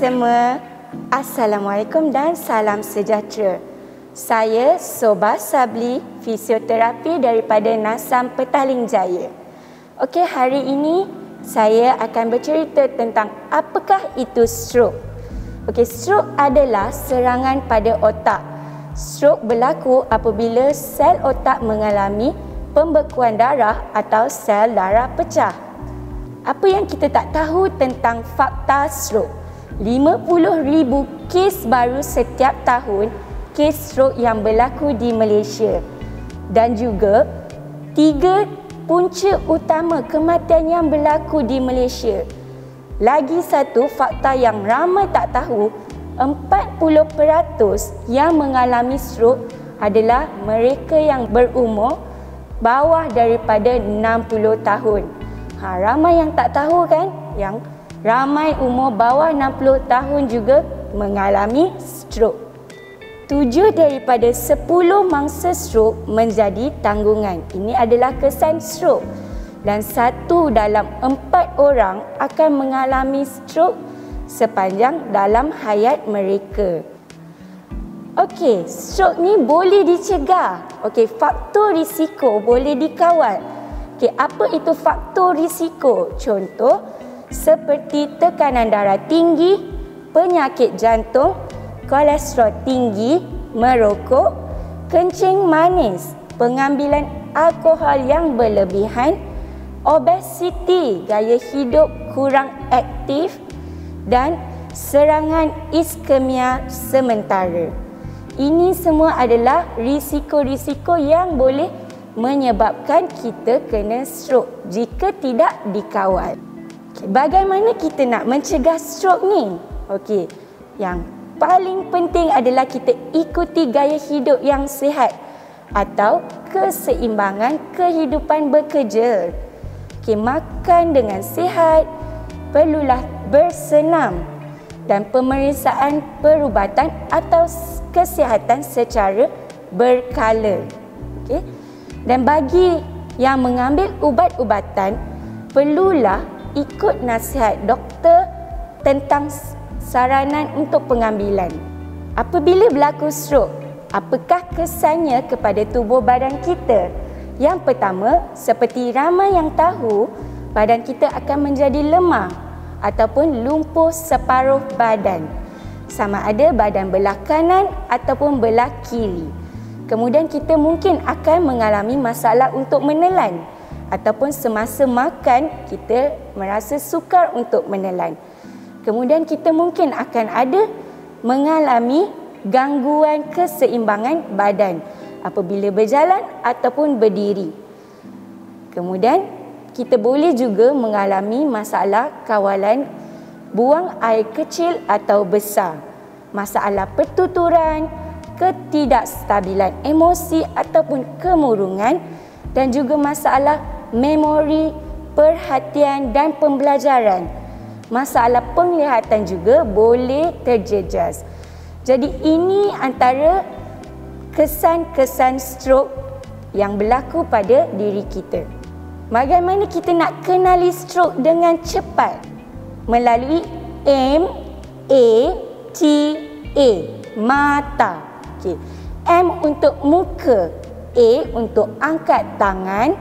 semua. Assalamualaikum dan salam sejahtera. Saya Sobah Sabli, fisioterapi daripada Nasam Petaling Jaya. Okey, hari ini saya akan bercerita tentang apakah itu stroke. Okey, stroke adalah serangan pada otak. Stroke berlaku apabila sel otak mengalami pembekuan darah atau sel darah pecah. Apa yang kita tak tahu tentang fakta stroke? 50,000 kes baru setiap tahun kes stroke yang berlaku di Malaysia. Dan juga 3 punca utama kematian yang berlaku di Malaysia. Lagi satu fakta yang ramai tak tahu, 40% yang mengalami stroke adalah mereka yang berumur bawah daripada 60 tahun. Ramai yang tak tahu kan? Yang ramai umur bawah 60 tahun juga mengalami stroke. 7 daripada 10 mangsa stroke menjadi tanggungan. Ini adalah kesan stroke. Dan 1 dalam 4 orang akan mengalami stroke sepanjang dalam hayat mereka. Okey, stroke ni boleh dicegah. Okey, faktor risiko boleh dikawal. Okey, apa itu faktor risiko? Contoh, seperti tekanan darah tinggi, penyakit jantung, kolesterol tinggi, merokok, kencing manis, pengambilan alkohol yang berlebihan, obesiti, gaya hidup kurang aktif dan serangan iskemia sementara. Ini semua adalah risiko-risiko yang boleh menyebabkan kita kena stroke jika tidak dikawal. Bagaimana kita nak mencegah stroke ni? Okey, yang paling penting adalah kita ikuti gaya hidup yang sihat atau keseimbangan kehidupan bekerja. Okey, makan dengan sihat, perlulah bersenam dan pemeriksaan perubatan atau kesihatan secara berkala. Okey. Dan bagi yang mengambil ubat-ubatan, perlulah ikut nasihat doktor tentang saranan untuk pengambilan. Apabila berlaku stroke, apakah kesannya kepada tubuh badan kita? Yang pertama, seperti ramai yang tahu, badan kita akan menjadi lemah ataupun lumpuh separuh badan. Sama ada badan belah kanan ataupun belah kiri. Kemudian kita mungkin akan mengalami masalah untuk menelan. Ataupun semasa makan, kita merasa sukar untuk menelan. Kemudian kita mungkin akan ada mengalami gangguan keseimbangan badan apabila berjalan ataupun berdiri. Kemudian kita boleh juga mengalami masalah kawalan buang air kecil atau besar, masalah pertuturan, ketidakstabilan emosi ataupun kemurungan dan juga masalah memori, perhatian dan pembelajaran. Masalah penglihatan juga boleh terjejas. Jadi ini antara kesan-kesan stroke yang berlaku pada diri kita. Bagaimana kita nak kenali stroke dengan cepat? Melalui MATA, mata. Okay. M untuk muka, A untuk angkat tangan,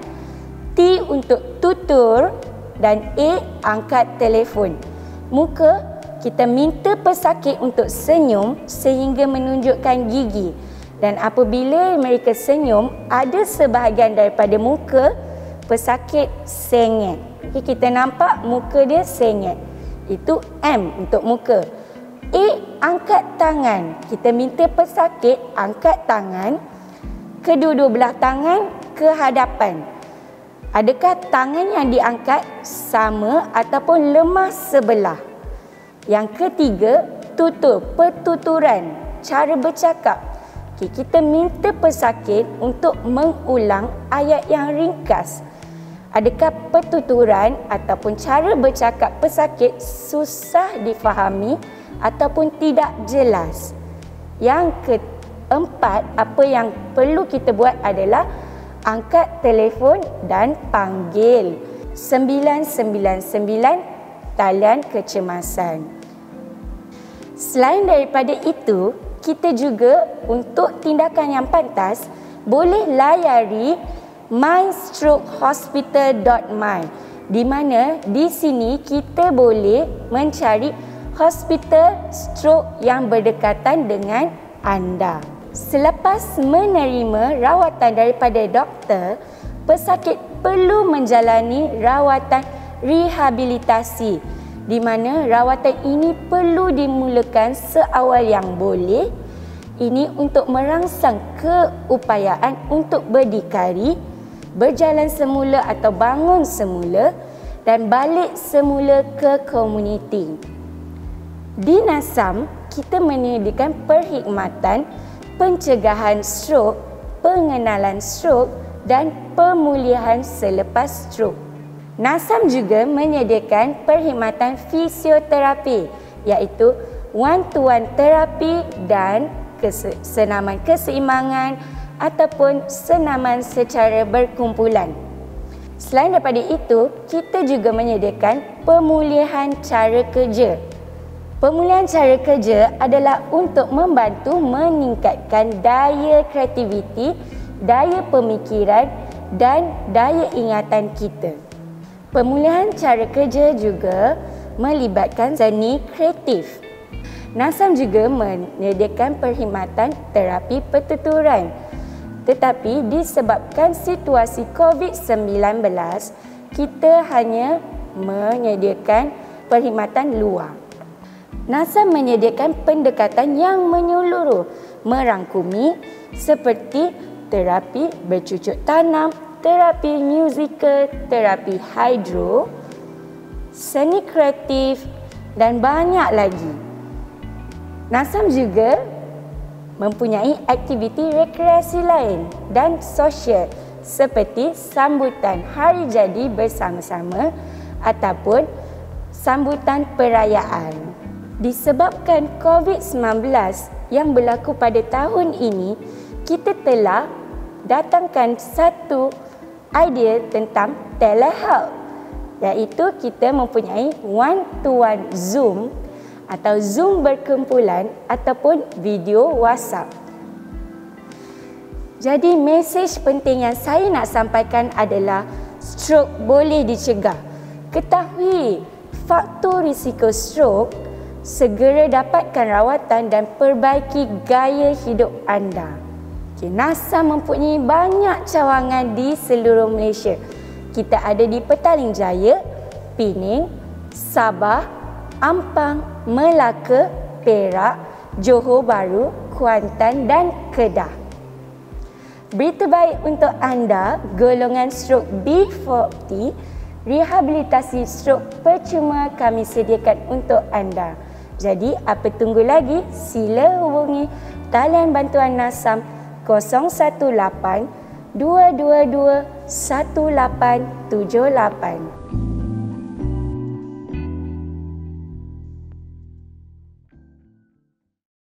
T untuk tutur dan A angkat telefon. Muka, kita minta pesakit untuk senyum sehingga menunjukkan gigi. Dan apabila mereka senyum, ada sebahagian daripada muka pesakit sengit. Okay, kita nampak muka dia sengit. Itu M untuk muka. A, angkat tangan. Kita minta pesakit angkat tangan, kedua-dua belah tangan ke hadapan. Adakah tangan yang diangkat sama ataupun lemah sebelah? Yang ketiga, tutur, pertuturan, cara bercakap. Okay, kita minta pesakit untuk mengulang ayat yang ringkas. Adakah pertuturan ataupun cara bercakap pesakit susah difahami ataupun tidak jelas? Yang keempat, apa yang perlu kita buat adalah angkat telefon dan panggil 999 talian kecemasan. Selain daripada itu, kita juga untuk tindakan yang pantas boleh layari mystrokehospital.my, di mana di sini kita boleh mencari hospital stroke yang berdekatan dengan anda. Selepas menerima rawatan daripada doktor, pesakit perlu menjalani rawatan rehabilitasi, di mana rawatan ini perlu dimulakan seawal yang boleh. Ini untuk merangsang keupayaan untuk berdikari, berjalan semula atau bangun semula dan balik semula ke komuniti. Di NASAM, kita menyediakan perkhidmatan pencegahan stroke, pengenalan stroke dan pemulihan selepas stroke. NASAM juga menyediakan perkhidmatan fisioterapi, iaitu one-to-one terapi dan senaman keseimbangan ataupun senaman secara berkumpulan. Selain daripada itu, kita juga menyediakan pemulihan cara kerja. Pemulihan cara kerja adalah untuk membantu meningkatkan daya kreativiti, daya pemikiran dan daya ingatan kita. Pemulihan cara kerja juga melibatkan seni kreatif. NASAM juga menyediakan perkhidmatan terapi pertuturan. Tetapi disebabkan situasi COVID-19, kita hanya menyediakan perkhidmatan luar. NASAM menyediakan pendekatan yang menyeluruh, merangkumi seperti terapi bercucuk tanam, terapi musikal, terapi hidro, seni kreatif dan banyak lagi. NASAM juga mempunyai aktiviti rekreasi lain dan sosial seperti sambutan hari jadi bersama-sama ataupun sambutan perayaan. Disebabkan COVID-19 yang berlaku pada tahun ini, kita telah datangkan satu idea tentang telehealth, iaitu kita mempunyai one-to-one Zoom atau Zoom berkumpulan ataupun video WhatsApp. Jadi mesej penting yang saya nak sampaikan adalah stroke boleh dicegah. Ketahui faktor risiko stroke, segera dapatkan rawatan dan perbaiki gaya hidup anda. NASAM mempunyai banyak cawangan di seluruh Malaysia. Kita ada di Petaling Jaya, Pening, Sabah, Ampang, Melaka, Perak, Johor Bahru, Kuantan dan Kedah. Berita baik untuk anda, golongan stroke B40, rehabilitasi stroke percuma kami sediakan untuk anda. Jadi, apa tunggu lagi? Sila hubungi talian bantuan NASAM 018 222 1878.